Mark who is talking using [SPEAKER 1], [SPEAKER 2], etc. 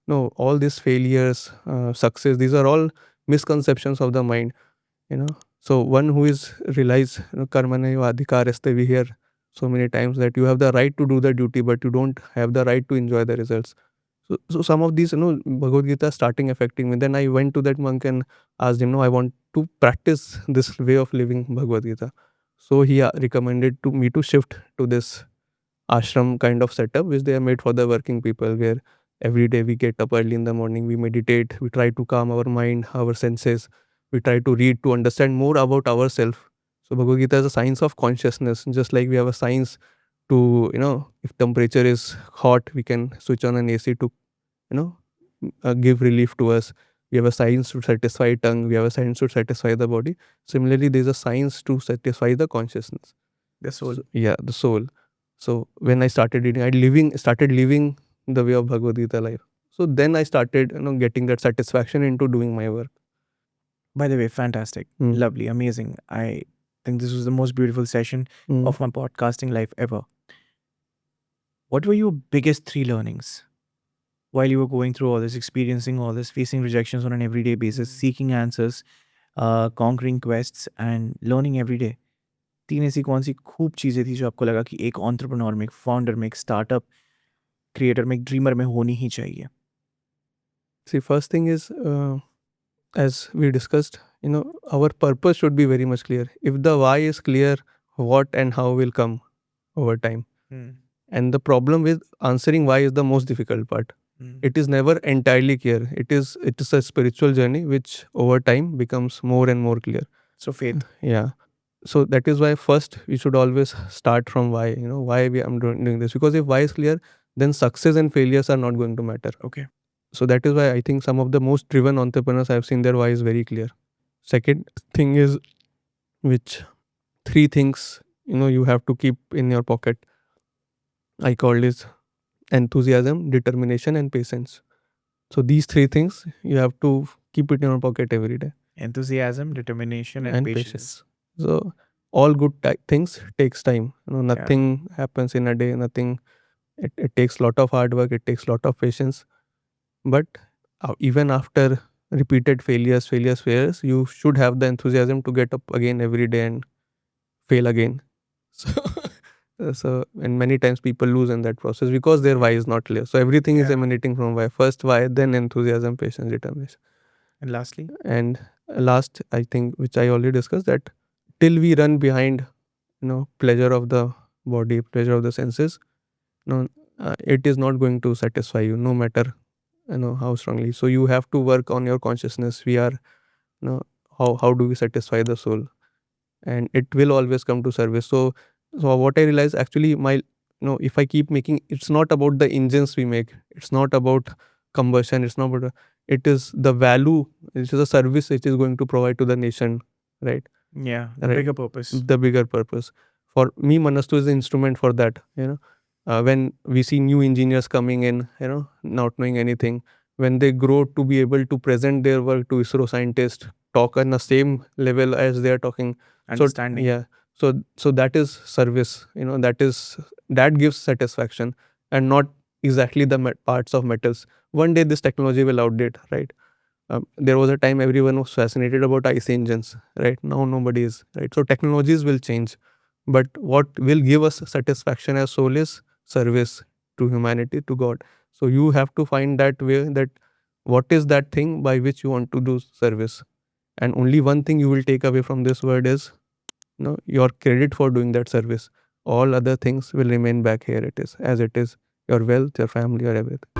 [SPEAKER 1] no, all these failures, success, these are all misconceptions of the mind, you know. So one who is realize, karmaneva adhikaraste, we hear so many times that you have the right to do the duty, but you don't have the right to enjoy the results. So some of these, Bhagavad Gita starting affecting me. Then I went to that monk and asked him, no, I want to practice this way of living Bhagavad Gita. So he recommended to me to shift to this ashram kind of setup, which they are made for the working people, where every day we get up early in the morning, we meditate, we try to calm our mind, our senses, we try to read to understand more about ourselves. So Bhagavad Gita is a science of consciousness, just like we have a science to, if temperature is hot, we can switch on an AC to, you know, give relief to us. We have a science to satisfy tongue, we have a science to satisfy the body. Similarly, there's a science to satisfy the consciousness.
[SPEAKER 2] The soul.
[SPEAKER 1] So, yeah, the soul. So when I started reading, started living the way of Bhagavad Gita life. So then I started, getting that satisfaction into doing my work.
[SPEAKER 2] By the way, fantastic, lovely, amazing. I think this was the most beautiful session of my podcasting life ever. What were your biggest 3 learnings while you were going through all this, experiencing all this, facing rejections on an everyday basis, seeking answers, conquering quests and learning every day? 3 ऐसी कौन सी खूब चीज़ें थी जो आपको लगा कि एक एंटरप्रेन्योर में, एक फाउंडर में, एक स्टार्टअप क्रिएटर में, एक ड्रीमर में होनी ही चाहिए?
[SPEAKER 1] See, first thing is, as we discussed, our purpose should be very much clear. If the why is clear, what and how will come over time. And the problem with answering why is the most difficult part. It is never entirely clear. It is a spiritual journey which over time becomes more and more clear.
[SPEAKER 2] So faith.
[SPEAKER 1] Yeah. So that is why first we should always start from why. Why I'm doing this. Because if why is clear, then success and failures are not going to matter.
[SPEAKER 2] Okay.
[SPEAKER 1] So that is why I think some of the most driven entrepreneurs I've seen, their why is very clear. Second thing is, which 3 things you have to keep in your pocket. I call this enthusiasm, determination, and patience. So these 3 things you have to keep it in your pocket every day.
[SPEAKER 2] Enthusiasm, determination, and patience.
[SPEAKER 1] So all good things takes time. Nothing happens in a day. Nothing. It takes a lot of hard work. It takes a lot of patience. But even after repeated failures, you should have the enthusiasm to get up again every day and fail again. So and many times people lose in that process because their why is not clear. So everything is emanating from why. First why, then enthusiasm, patience, determination.
[SPEAKER 2] And lastly?
[SPEAKER 1] And last, I think, which I already discussed, that till we run behind, pleasure of the body, pleasure of the senses, it is not going to satisfy you, no matter, how strongly. So you have to work on your consciousness. We are, how do we satisfy the soul? And it will always come to service. So what I realized, actually, if I keep making, it's not about the engines we make, it's not about combustion, it's not about, it is the value, it is a service it is going to provide to the nation, right?
[SPEAKER 2] Yeah, the bigger purpose.
[SPEAKER 1] The bigger purpose. For me, Manastu is an instrument for that. When we see new engineers coming in, not knowing anything, when they grow to be able to present their work to ISRO scientists, talk on the same level as they are talking.
[SPEAKER 2] Understanding.
[SPEAKER 1] So that is service. That gives satisfaction, and not exactly the parts of metals. One day this technology will outdate, right? There was a time everyone was fascinated about IC engines, right? Now nobody is, right? So technologies will change, but what will give us satisfaction as soul is service to humanity, to God. So you have to find that way, that what is that thing by which you want to do service. And only one thing you will take away from this word is, your credit for doing that service. All other things will remain back here, it is, as it is, your wealth, your family, or everything.